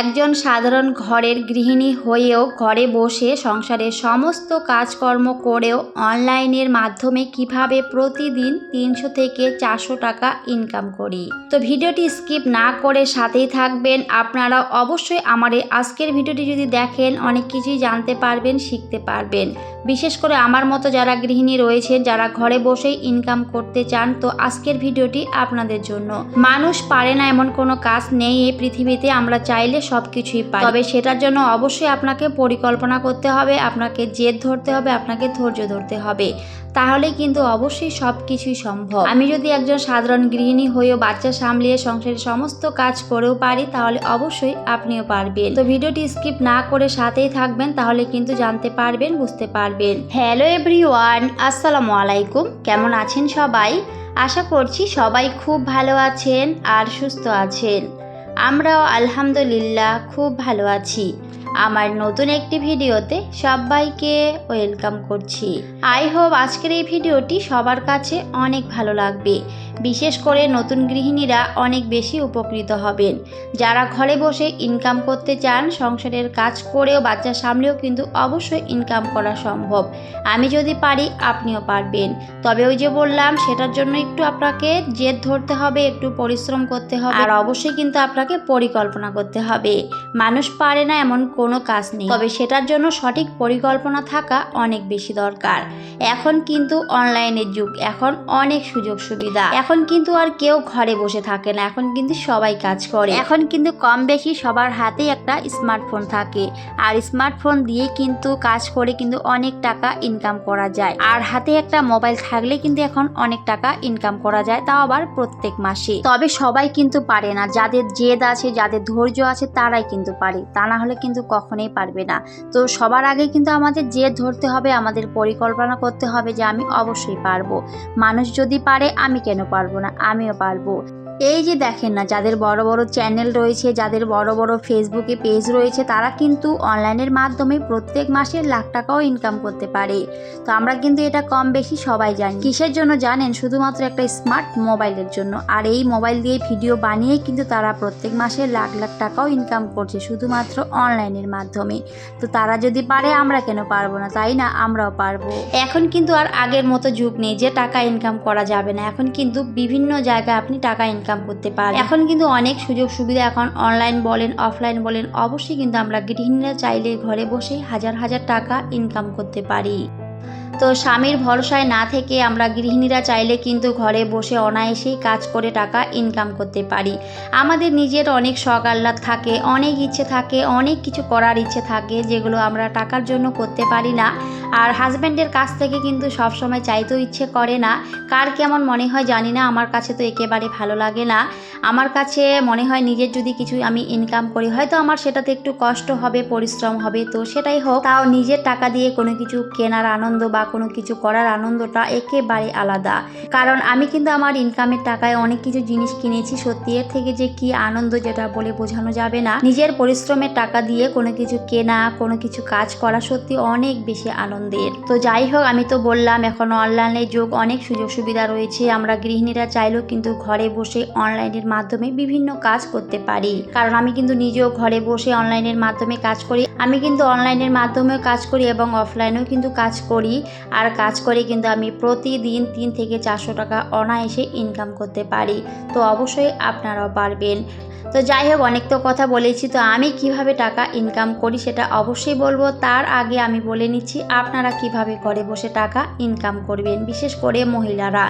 একজন সাধারণ ঘরের গৃহিণী হয়েও ঘরে বসে সংসারের সমস্ত কাজকর্ম করেও অনলাইনের মাধ্যমে কিভাবে প্রতিদিন 300 থেকে 400 টাকা ইনকাম করি। তো ভিডিওটি স্কিপ না করে সাথেই থাকবেন। আপনারা অবশ্যই আমার আজকের ভিডিওটি যদি দেখেন অনেক কিছুই জানতে পারবেন, শিখতে পারবেন। বিশেষ করে আমার মতো যারা গৃহিণী রয়েছেন, যারা ঘরে বসেই ইনকাম করতে চান, তো আজকের ভিডিওটি আপনাদের জন্য। মানুষ পারে না এমন কোনো কাজ নেই এই পৃথিবীতে, আমরা চাইলে সব কিছুই পাই। তবে সেটার জন্য অবশ্যই আপনাকে পরিকল্পনা করতে হবে, আপনাকে জেদ ধরতে হবে, আপনাকে ধৈর্য ধরতে হবে, তাহলে কিন্তু অবশ্যই সব কিছুই সম্ভব। আমি যদি একজন সাধারণ গৃহিণী হয়েও বাচ্চা সামলিয়ে সংসারের সমস্ত কাজ করেও পারি, তাহলে অবশ্যই আপনিও পারবেন। তো ভিডিওটি স্কিপ না করে সাথেই থাকবেন, তাহলে কিন্তু জানতে পারবেন, বুঝতে পারবেন। হ্যালো এভরিওয়ান, আসসালামু আলাইকুম। কেমন আছেন সবাই? আশা করছি সবাই খুব ভালো আছেন আর সুস্থ আছেন। আমরাও আলহামদুলিল্লাহ খুব ভালো আছি। আমার নতুন একটি ভিডিওতে সবাইকে ওয়েলকাম করছি। আই হোপ আজকের এই ভিডিওটি সবার কাছে অনেক ভালো লাগবে। বিশেষ করে নতুন গৃহিণীরা অনেক বেশি উপকৃত হবেন। যারা ঘরে বসে ইনকাম করতে চান, সংসারের কাজ করেও বাচ্চা সামলেও কিন্তু অবশ্যই ইনকাম করা সম্ভব। আমি যদি পারি, আপনিও পারবেন। তবে ওই যে বললাম, সেটার জন্য একটু আপনাকে জেদ ধরতে হবে, একটু পরিশ্রম করতে হবে, আর অবশ্যই কিন্তু আপনাকে পরিকল্পনা করতে হবে। মানুষ পারে না এমন কোনো কাজ নেই, তবে সেটার জন্য সঠিক পরিকল্পনা থাকা অনেক বেশি দরকার। এখন কিন্তু অনলাইনের যুগ, এখন অনেক সুযোগ সুবিধা। এখন কিন্তু আর কেউ ঘরে বসে থাকে না, এখন কিন্তু সবাই কাজ করে। এখন কিন্তু কম বেশি সবার হাতেই একটা স্মার্টফোন থাকে, আর স্মার্টফোন দিয়ে কিন্তু কাজ করে কিন্তু অনেক টাকা ইনকাম করা যায়। আর হাতে একটা মোবাইল থাকলে কিন্তু এখন অনেক টাকা ইনকাম করা যায়, তাও আবার প্রত্যেক মাসে। তবে সবাই কিন্তু পারে না, যাদের জেদ আছে, যাদের ধৈর্য আছে, তারাই কিন্তু পারে, তা না হলে কিন্তু কখনোই পারবে না। তো সবার আগে কিন্তু আমাদের জেদ ধরতে হবে, আমাদের পরিকল্পনা করতে হবে যে আমি অবশ্যই পারবো। মানুষ যদি পারে, আমি কেন পারবো না? আমিও পারবো। এই যে দেখেন না, যাদের বড় বড় চ্যানেল রয়েছে, যাদের বড় বড় ফেসবুকে পেজ রয়েছে, তারা কিন্তু অনলাইনের মাধ্যমে প্রত্যেক মাসে লাখ টাকাও ইনকাম করতে পারে। তো আমরা কিন্তু এটা কম বেশি সবাই জানি। কিসের জন্য জানেন? শুধুমাত্র একটা স্মার্ট মোবাইলের জন্য। আর এই মোবাইল দিয়ে ভিডিও বানিয়ে কিন্তু তারা প্রত্যেক মাসে লাখ লাখ টাকাও ইনকাম করছে, শুধুমাত্র অনলাইনের মাধ্যমে। তো তারা যদি পারে, আমরা কেন পারবো না? তাই না? আমরাও পারবো। এখন কিন্তু আর আগের মতো যুগ নেই যে টাকা ইনকাম করা যাবে না। এখন কিন্তু বিভিন্ন জায়গায় আপনি টাকা ইনকাম করতে পারেন। এখন কিন্তু অনেক সুযোগ সুবিধা, এখন অনলাইন বলেন, অফলাইন বলেন, অবশ্যই কিন্তু আমরা গৃহিণীরা চাইলে ঘরে বসে হাজার হাজার টাকা ইনকাম করতে পারি। তো স্বামীর ভরসায় না থেকে আমরা গৃহিণীরা চাইলে কিন্তু ঘরে বসে অনায়াসেই কাজ করে টাকা ইনকাম করতে পারি। আমাদের নিজের অনেক শখ আহ্লাদ থাকে, অনেক ইচ্ছে থাকে, অনেক কিছু করার ইচ্ছে থাকে, যেগুলো আমরা টাকার জন্য করতে পারি না। আর হাজব্যান্ডের কাছ থেকে কিন্তু সবসময় চাইতেও ইচ্ছে করে না। কার কেমন মনে হয় জানি না, আমার কাছে তো একেবারে ভালো লাগে না। আমার কাছে মনে হয় নিজের যদি কিছু আমি ইনকাম করি, হয়তো আমার সেটাতে একটু কষ্ট হবে, পরিশ্রম হবে, তো সেটাই হোক, তাও নিজের টাকা দিয়ে কোনো কিছু কেনার আনন্দ বা কোনো কিছু করার আনন্দটা একেবারে আলাদা। কারণ আমি কিন্তু আমার ইনকামের টাকায় অনেক কিছু জিনিস কিনেছি, সত্যি এর থেকে যে কি আনন্দ, যেটা বলে বোঝানো যাবে না। নিজের পরিশ্রমের টাকা দিয়ে কোনো কিছু কেনা, কোনো কিছু কাজ করা সত্যি অনেক বেশি আনন্দের। তো যাই হোক, আমি তো বললাম এখন অনলাইনের যুগ, অনেক সুযোগ সুবিধা রয়েছে। আমরা গৃহিণীরা চাইলেও কিন্তু ঘরে বসে অনলাইনের মাধ্যমে বিভিন্ন কাজ করতে পারি। কারণ আমি কিন্তু নিজেও ঘরে বসে অনলাইনের মাধ্যমে কাজ করি। আমি কিন্তু অনলাইনের মাধ্যমেও কাজ করি এবং অফলাইনেও কিন্তু কাজ করি। আর কাজ করে কিন্তু আমি প্রতিদিন 3 থেকে 400 টাকা অনায়াসে ইনকাম করতে পারি। তো অবশ্যই আপনারাও পারবেন। তো যাই হোক, অনেক তো কথা বলেছি, তো আমি কিভাবে টাকা ইনকাম করি সেটা অবশ্যই বলবো। তার আগে আমি বলে নিচ্ছি আপনারা কিভাবে ঘরে বসে টাকা ইনকাম করবেন। বিশেষ করে মহিলারা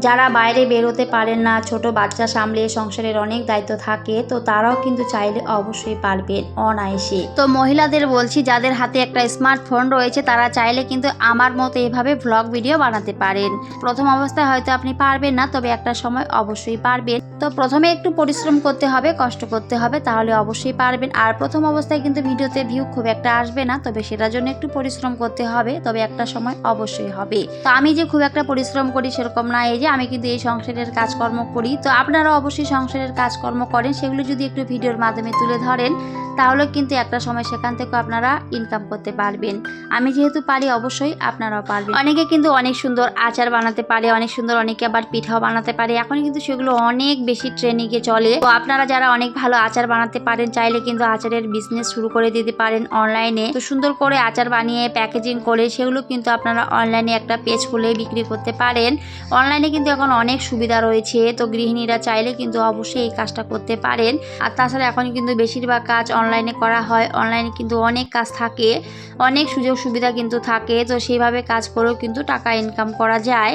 যারা বাইরে বেরোতে পারেন না, ছোট বাচ্চা সামলে সংসারের অনেক দায়িত্ব থাকে, তো তারাও কিন্তু চাইলে অবশ্যই পারবেন অনায়াসে। তো মহিলাদের বলছি, যাদের হাতে একটা স্মার্টফোন রয়েছে, তারা চাইলে কিন্তু আমার মতো এভাবে ভ্লগ ভিডিও বানাতে পারেন। প্রথম অবস্থায় হয়তো আপনি পারবেন না, তবে একটা সময় অবশ্যই পারবেন। তো প্রথমে একটু পরিশ্রম করতে হবে, কষ্ট করতে হবে, তাহলে অবশ্যই পারবেন। আর প্রথম অবস্থায় কিন্তু ভিডিওতে ভিউ খুব একটা আসবে না, তবে সেটার জন্য একটু পরিশ্রম করতে হবে, তবে একটা সময় অবশ্যই হবে। তো আমি যে খুব একটা পরিশ্রম করি সেরকম না, এই যে আমি কিন্তু এই সংসারের কাজকর্ম করি। তো আপনারা অবশ্যই সংসারের কাজকর্ম করেন, সেগুলো যদি একটু ভিডিওর মাধ্যমে তুলে ধরেন, তাহলে কিন্তু একটা সময় সেখান থেকে আপনারা ইনকাম করতে পারবেন। আমি যেহেতু পারি, অবশ্যই আপনারাও পারবেন। অনেকে কিন্তু অনেক সুন্দর আচার বানাতে পারে, অনেক সুন্দর, অনেকে আবার পিঠাও বানাতে পারে। এখন কিন্তু সেগুলো অনেক বেশি ট্রেন্ডিংয়ে চলে। তো আপনারা যারা অনেক ভালো আচার বানাতে পারেন চাইলে কিন্তু আচারের বিজনেস শুরু করে দিতে পারেন অনলাইনে। তো সুন্দর করে আচার বানিয়ে প্যাকেজিং করে সেগুলো কিন্তু আপনারা অনলাইনে একটা পেজ খুলে বিক্রি করতে পারেন। অনলাইনে কিন্তু এখন অনেক সুবিধা রয়েছে, তো গৃহিণীরা চাইলে কিন্তু অবশ্যই এই কাজটা করতে পারেন। আর তাছাড়া এখন কিন্তু বেশিরভাগ কাজ অনলাইনে করা হয়। অনলাইনে কিন্তু অনেক কাজ থাকে, অনেক সুযোগ সুবিধা কিন্তু থাকে, তো সেইভাবে কাজ করেও কিন্তু টাকা ইনকাম করা যায়।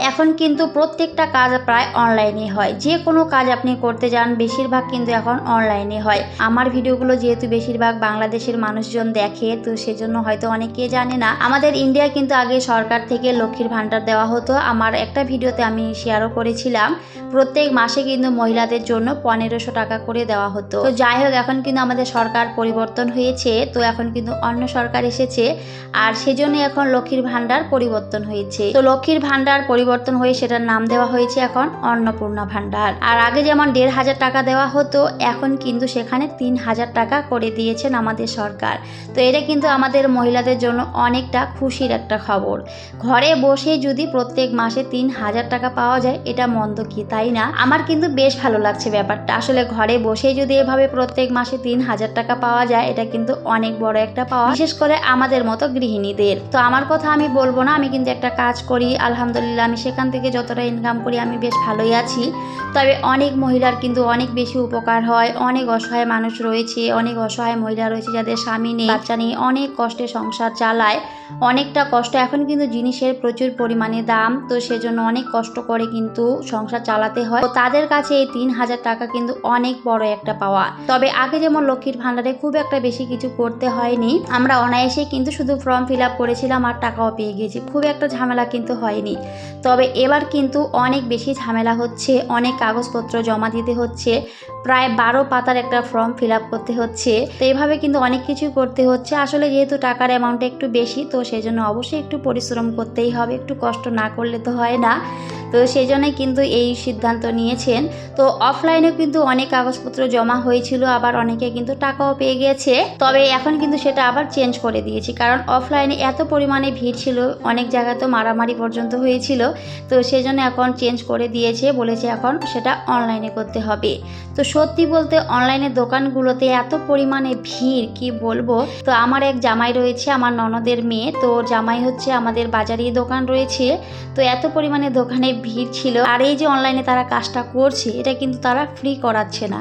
এখন কিন্তু প্রত্যেকটা কাজ প্রায় অনলাইনে হয়। যে কোনো কাজ আপনি করতে যান বেশিরভাগ কিন্তু এখন অনলাইনে হয়। আমার ভিডিওগুলো যেহেতু বেশিরভাগ বাংলাদেশের মানুষজন দেখে, তো সেজন্য হয়তো অনেকে জানে না, আমাদের ইন্ডিয়া কিন্তু আগে সরকার থেকে লক্ষ্মীর ভাণ্ডার দেওয়া হতো। আমার একটা ভিডিওতে আমি শেয়ারও করেছিলাম, প্রত্যেক মাসে কিন্তু মহিলাদের জন্য 1500 টাকা করে দেওয়া হতো। তো যাই হোক, এখন কিন্তু আমাদের সরকার পরিবর্তন হয়েছে, তো এখন কিন্তু অন্য সরকার এসেছে, আর সেজন্য এখন লক্ষ্মীর ভাণ্ডার পরিবর্তন হয়েছে। তো লক্ষ্মীর ভাণ্ডার পরিবর্তন হয়ে সেটার নাম দেওয়া হয়েছে এখন অন্নপূর্ণা ভাণ্ডার। আর আগে যেমন 1500 টাকা দেওয়া হতো, এখন কিন্তু সেখানে 3000 টাকা করে দিয়েছেন আমাদের সরকার। তো এটা কিন্তু আমাদের মহিলাদের জন্য অনেকটা খুশির একটা খবর। ঘরে বসে যদি প্রত্যেক মাসে 3000 টাকা পাওয়া যায়, এটা মন্দ কি, তাই না? আমার কিন্তু বেশ ভালো লাগছে ব্যাপারটা। আসলে ঘরে বসে যদি এভাবে প্রত্যেক মাসে 3000 টাকা পাওয়া যায়, এটা কিন্তু অনেক বড় একটা পাওয়া, বিশেষ করে আমাদের মতো গৃহিণীদের। তো আমার কথা আমি বলবো না, আমি কিন্তু একটা কাজ করি, আলহামদুলিল্লাহ আমি সেখান থেকে যতটা ইনকাম করি আমি বেশ ভালোই আছি। তবে অনেক মহিলার কিন্তু অনেক বেশি উপকার হয়। অনেক অসহায় মানুষ রয়েছে, অনেক অসহায় মহিলা রয়েছে যাদের স্বামী নেই, বাচ্চা নেই, অনেক কষ্টে সংসার চালায়, অনেকটা কষ্ট। এখন কিন্তু জিনিসের প্রচুর পরিমাণে দাম, তো সেজন্য অনেক কষ্ট করে কিন্তু সংসার চালাতে হয়। তো তাদের কাছে এই 3000 টাকা কিন্তু অনেক বড় একটা পাওয়া। তবে আগে যেমন লক্ষ্মীর ভাণ্ডারে খুব একটা বেশি কিছু করতে হয়নি, আমরা অনায়াসে কিন্তু শুধু ফর্ম ফিল আপ করেছিলাম আর টাকাও পেয়ে গেছি, খুব একটা ঝামেলা কিন্তু হয়নি। তবে এবার কিন্তু অনেক বেশি ঝামেলা হচ্ছে, অনেক কাগজপত্র জমা দিতে হচ্ছে, প্রায় 12 পাতার একটা ফর্ম ফিল আপ করতে হচ্ছে। তো এইভাবে কিন্তু অনেক কিছু করতে হচ্ছে। আসলে যেহেতু টাকার অ্যামাউন্টটা একটু বেশি, তো সেই জন্য অবশ্যই একটু পরিশ্রম করতেই হবে, একটু কষ্ট না করলে তো হয় না। তো সেই জন্যই কিন্তু এই সিদ্ধান্ত নিয়েছেন। তো অফলাইনেও কিন্তু অনেক কাগজপত্র জমা হয়েছিল, আবার অনেকে কিন্তু টাকাও পেয়ে গেছে। তবে এখন কিন্তু সেটা আবার চেঞ্জ করে দিয়েছি, কারণ অফলাইনে এত পরিমাণে ভিড় ছিল, অনেক জায়গায় তো মারামারি পর্যন্ত হয়েছিল। তো সেই জন্য এখন চেঞ্জ করে দিয়েছে, বলেছে এখন সেটা অনলাইনে করতে হবে। তো সত্যি বলতে অনলাইনের দোকানগুলোতে এত পরিমাণে ভিড়, কি বলবো। তো আমার এক জামাই রয়েছে, আমার ননদের মেয়ে, তো জামাই হচ্ছে আমাদের বাজারেই দোকান রয়েছে। তো এত পরিমাণে দোকানে ভিড় ছিল। আর এই যে অনলাইনে তারা কাজটা করছে, এটা কিন্তু তারা ফ্রি করাচ্ছে না।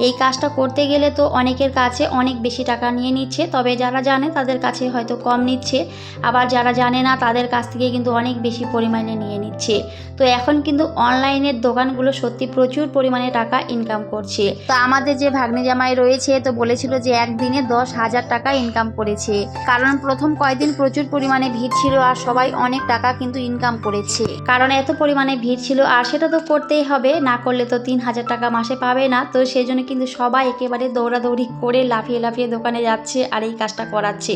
এই কাজটা করতে গেলে তো অনেকের কাছে অনেক বেশি টাকা নিয়ে নিচ্ছে, তবে যারা জানে তাদের কাছে হয়তো কম নিচ্ছে, আবার যারা জানে না তাদের কাছ থেকে কিন্তু অনেক বেশি পরিমাণে নিয়ে নিচ্ছে। তো এখন কিন্তু অনলাইনের দোকানগুলো সত্যি প্রচুর পরিমাণে টাকা ইনকাম করছে। তো আমাদের যে ভাগ্নে জামাই রয়েছে, তো বলেছিল যে একদিনে 10,000 টাকা ইনকাম করেছে, কারণ প্রথম কয়েকদিন প্রচুর পরিমাণে ভিড় ছিল আর সবাই অনেক টাকা কিন্তু ইনকাম করেছে, কারণ এত পরিমাণে ভিড় ছিল। আর সেটা তো করতেই হবে, না করলে তো 3000 টাকা মাসে পাবে না। তো সেই জন্য কিন্তু সবাই একেবারে দৌড়াদৌড়ি করে লাফিয়ে লাফিয়ে দোকানে যাচ্ছে আর এই কাজটা করাচ্ছে।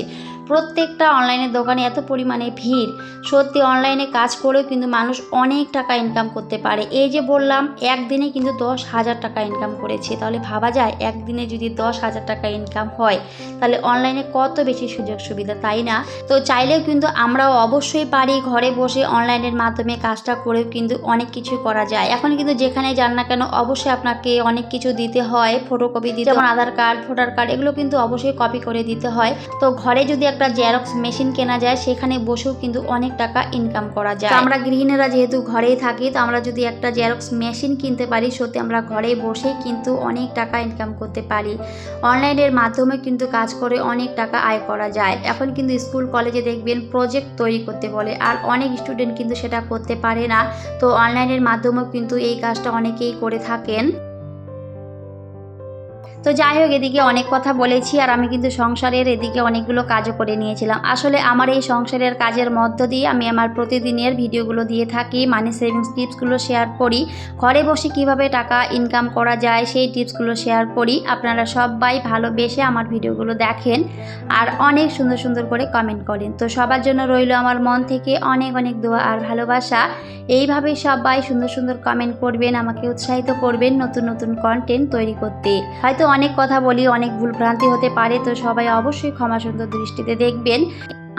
প্রত্যেকটা অনলাইনের দোকানে এত পরিমাণে ভিড়, সত্যি অনলাইনে কাজ করেও কিন্তু মানুষ অনেক টাকা ইনকাম করতে পারে। এই যে বললাম একদিনে কিন্তু 10,000 টাকা ইনকাম করেছে, তাহলে ভাবা যায় একদিনে যদি 10,000 টাকা ইনকাম হয়, তাহলে অনলাইনে কত বেশি সুযোগ সুবিধা, তাই না? তো চাইলেও কিন্তু আমরাও অবশ্যই পারি ঘরে বসে অনলাইনের মাধ্যমে কাজটা করেও কিন্তু অনেক কিছু করা যায়। এখন কিন্তু যেখানে যান না কেন অবশ্যই আপনাকে অনেক কিছু দিতে হয়, ফটোকপি দিতে, যেমন আধার কার্ড, ভোটার কার্ড, এগুলো কিন্তু অবশ্যই কপি করে দিতে হয়। তো ঘরে যদি একটা জেরক্স মেশিন কেনা যায়, সেখানে বসেও কিন্তু অনেক টাকা ইনকাম করা যায়। আমরা গৃহিণীরা যেহেতু ঘরেই থাকি, তো আমরা যদি একটা জেরক্স মেশিন কিনতে পারি, সত্যি আমরা ঘরে বসেই কিন্তু অনেক টাকা ইনকাম করতে পারি। অনলাইনের মাধ্যমে কিন্তু কাজ করে অনেক টাকা আয় করা যায়। এখন কিন্তু স্কুল কলেজে দেখবেন প্রজেক্ট তৈরি করতে বলে, আর অনেক স্টুডেন্ট কিন্তু সেটা করতে পারে না। তো অনলাইনের মাধ্যমেও কিন্তু এই কাজটা অনেকেই করে থাকেন। তো যাই হোক, এদিকে অনেক কথা বলেছি, আর আমি কিন্তু সংসারের এদিকে অনেকগুলো কাজও করে নিয়েছিলাম। আসলে আমার এই সংসারের কাজের মধ্য দিয়ে আমি আমার প্রতিদিনের ভিডিওগুলো দিয়ে থাকি, মানি সেভিংস টিপসগুলো শেয়ার করি, ঘরে বসে কিভাবে টাকা ইনকাম করা যায় সেই টিপসগুলো শেয়ার করি। আপনারা সবাই ভালোবেসে আমার ভিডিওগুলো দেখেন আর অনেক সুন্দর সুন্দর করে কমেন্ট করেন। তো সবার জন্য রইল আমার মন থেকে অনেক অনেক দোয়া আর ভালোবাসা। এইভাবেই সবাই সুন্দর সুন্দর কমেন্ট করবেন, আমাকে উৎসাহিত করবেন নতুন নতুন কন্টেন্ট তৈরি করতে। হয়তো অনেক কথা বলি, অনেক ভুলভ্রান্তি হতে পারে, তো সবাই অবশ্যই ক্ষমা সুন্দর দৃষ্টিতে দেখবেন।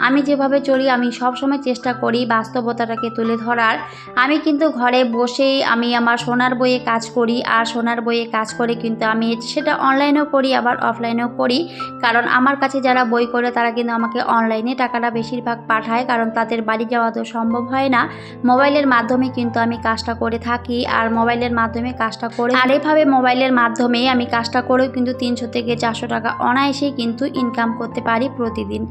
আমি যেভাবে চলি আমি সবসময় চেষ্টা করি বাস্তবতাটাকে তুলে ধরার। আমি কিন্তু ঘরে বসেই আমি আমার সোনার বইয়ে কাজ করি, আর সোনার বইয়ে কাজ করে কিন্তু আমি সেটা অনলাইনেও করি আবার অফলাইনেও করি। কারণ আমার কাছে যারা বই করে তারা কিন্তু আমাকে অনলাইনে টাকাটা বেশিরভাগ পাঠায়, কারণ তাদের বাড়ি যাওয়া তো সম্ভব হয় না। মোবাইলের মাধ্যমে কিন্তু আমি কাজটা করে থাকি, আর মোবাইলের মাধ্যমে কাজটা করে আর এভাবে মোবাইলের মাধ্যমে আমি কাজটা করেও কিন্তু 300 থেকে 400 টাকা অনায়াসেই কিন্তু ইনকাম করতে পারি প্রতিদিন।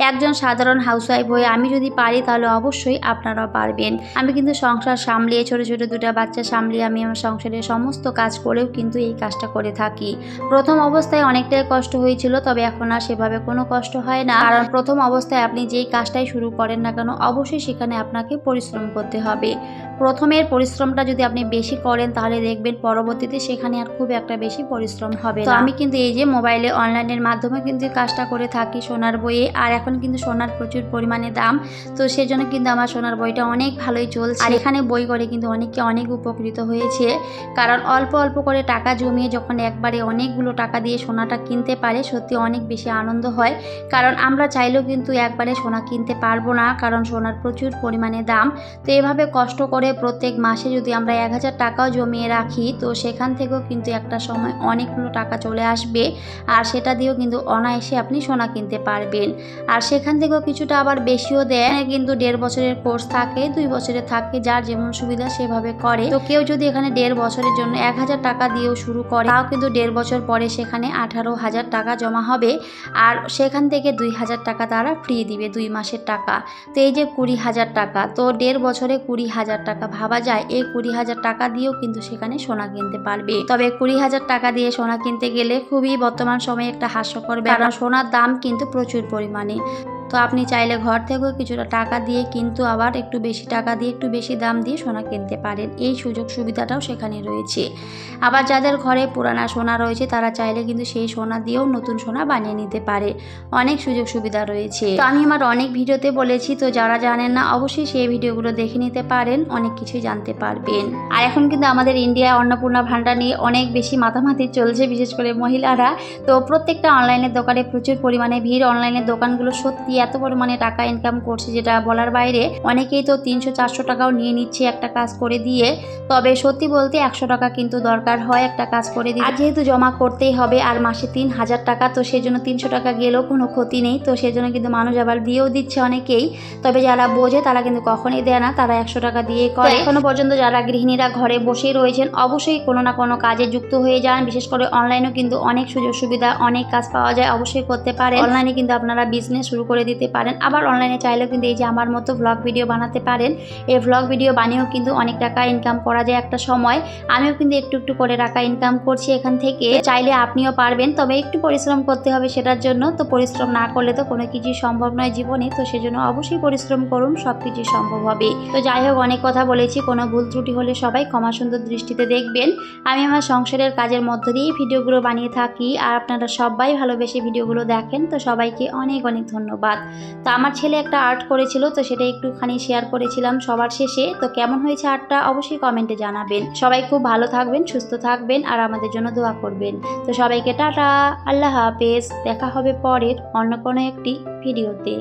একজন সাধারণ হাউসওয়াইফ হয়ে আমি যদি পারি তাহলে অবশ্যই আপনারাও পারবেন। আমি কিন্তু সংসার সামলিয়ে ছোট ছোট দুটো বাচ্চা সামলিয়ে আমি আমার সংসারের সমস্ত কাজ করেও কিন্তু এই কাজটা করে থাকি। প্রথম অবস্থায় অনেকটাই কষ্ট হয়েছিল, তবে এখন আর সেভাবে কোনো কষ্ট হয় না, কারণ প্রথম অবস্থায় আপনি যেই কাজটাই শুরু করেন না কেন অবশ্যই সেখানে আপনাকে পরিশ্রম করতে হবে। প্রথমের পরিশ্রমটা যদি আপনি বেশি করেন তাহলে দেখবেন পরবর্তীতে সেখানে আর খুব একটা বেশি পরিশ্রম হবে না। তো আমি কিন্তু এই যে মোবাইলে অনলাইনের মাধ্যমে কিন্তু কাজটা করে থাকি সোনার বইয়ে, আর এখন কিন্তু সোনার প্রচুর পরিমাণে দাম, তো সেজন্য কিন্তু আমার সোনার বইটা অনেক ভালোই চলছে। আর এখানে বই করে কিন্তু অনেকে অনেক উপকৃত হয়েছে, কারণ অল্প অল্প করে টাকা জমিয়ে যখন একবারে অনেকগুলো টাকা দিয়ে সোনাটা কিনতে পারে সত্যি অনেক বেশি আনন্দ হয়। কারণ আমরা চাইলেও কিন্তু একবারে সোনা কিনতে পারবো না, কারণ সোনার প্রচুর পরিমাণে দাম। তো এভাবে কষ্ট করে প্রত্যেক মাসে যদি আমরা 1000 টাকাও জমিয়ে রাখি তো সেখান থেকেও কিন্তু একটা সময় অনেকগুলো টাকা চলে আসবে, আর সেটা দিয়েও কিন্তু অনায়াসে আপনি সোনা কিনতে পারবেন। আর সেখান থেকেও কিছুটা আবার বেশিও দেয়, কিন্তু 1.5 বছরের কোর্স থাকে, 2 বছরের থাকে, যার যেমন সুবিধা সেভাবে করে। তো কেউ যদি এখানে 1.5 বছরের জন্য 1000 টাকা দিয়েও শুরু করে তাও কিন্তু 1.5 বছর পরে সেখানে 18,000 টাকা জমা হবে, আর সেখান থেকে 2,000 টাকা তারা ফ্রি দিবে 2 মাসের টাকা। তো এই যে 20,000 টাকা, তো 1.5 বছরে 20,000 টাকা ভাবা যায়, এই 20,000 টাকা দিয়েও কিন্তু সেখানে সোনা কিনতে পারবে। তবে 20,000 টাকা দিয়ে সোনা কিনতে গেলে খুবই বর্তমান সময়ে একটা হাস্যকর ব্যাপার, কারণ সোনার দাম কিন্তু প্রচুর পরিমাণে। তো আপনি চাইলে ঘর থেকেও কিছুটা টাকা দিয়ে কিন্তু আবার একটু বেশি টাকা দিয়ে একটু বেশি দাম দিয়ে সোনা কিনতে পারেন, এই সুযোগ সুবিধাটাও সেখানে রয়েছে। আবার যাদের ঘরে পুরানা সোনা রয়েছে তারা চাইলে কিন্তু সেই সোনা দিয়েও নতুন সোনা বানিয়ে নিতে পারে, অনেক সুযোগ সুবিধা রয়েছে। তো আমি আমার অনেক ভিডিওতে বলেছি, তো যারা জানেন না অবশ্যই সেই ভিডিওগুলো দেখে নিতে পারেন, অনেক কিছুই জানতে পারবেন। আর এখন কিন্তু আমাদের ইন্ডিয়ায় অন্নপূর্ণা ভান্ডার নিয়ে অনেক বেশি মাতামাতি চলছে, বিশেষ করে মহিলারা। তো প্রত্যেকটা অনলাইনের দোকানে প্রচুর পরিমাণে ভিড়, অনলাইনের দোকানগুলো সত্যি এত পরিমাণে টাকা ইনকাম করছে যেটা বলার বাইরে। অনেকেই তো 300-400 টাকাও নিয়ে নিচ্ছে একটা কাজ করে দিয়ে, তবে সত্যি বলতে 100 টাকা কিন্তু দরকার হয় একটা কাজ করে দিয়ে, আর যেহেতু জমা করতেই হবে আর মাসে 3,000 টাকা, তো সেজন্য 300 টাকা গেলেও কোনো ক্ষতি নেই। তো সেজন্য কিন্তু মানুষ আবার দিয়েও দিচ্ছে অনেকেই, তবে যারা বোঝে তারা কিন্তু কখনোই দেয় না, তারা 100 টাকা দিয়ে করে। এখনো পর্যন্ত যারা গৃহিণীরা ঘরে বসেই রয়েছেন অবশ্যই কোনো না কোনো কাজে যুক্ত হয়ে যান, বিশেষ করে অনলাইনেও কিন্তু অনেক সুযোগ সুবিধা, অনেক কাজ পাওয়া যায়, অবশ্যই করতে পারেন। অনলাইনে কিন্তু আপনারা বিজনেস শুরু করে দিতে পারেন, আবার অনলাইনে চাইলেও কিন্তু এই যে আমার মতো ভ্লগ ভিডিও বানাতে পারেন। এই ভ্লগ ভিডিও বানিয়েও কিন্তু অনেক টাকা ইনকাম করা যায় একটা সময়। আমিও কিন্তু একটু একটু করে টাকা ইনকাম করছি এখান থেকে, চাইলে আপনিও পারবেন, তবে একটু পরিশ্রম করতে হবে সেটার জন্য। তো পরিশ্রম না করলে তো কোনো কিছুই সম্ভব নয় জীবনে, তো সেজন্য অবশ্যই পরিশ্রম করুন, সব কিছুই সম্ভব হবে। তো যাই হোক, অনেক কথা বলেছি, কোনো ভুল ত্রুটি হলে সবাই ক্ষমা সুন্দর দৃষ্টিতে দেখবেন। আমি আমার সংসারের কাজের মধ্য দিয়েই ভিডিওগুলো বানিয়ে থাকি, আর আপনারা সবাই ভালোবেসে ভিডিওগুলো দেখেন, তো সবাইকে অনেক অনেক ধন্যবাদ। তো আমার ছেলে একটা আর্ট করেছিল, তো সেটা একটুখানি শেয়ার করেছিলাম সবার শেষে। তো কেমন হয়েছে আর্টটা অবশ্যই কমেন্টে জানাবেন। সবাই খুব ভালো থাকবেন, সুস্থ থাকবেন, আর আমাদের জন্য দোয়া করবেন। তো সবাইকে টাটা, আল্লাহ হাফেজ, দেখা হবে পরের অন্য কোনো একটি ভিডিওতে।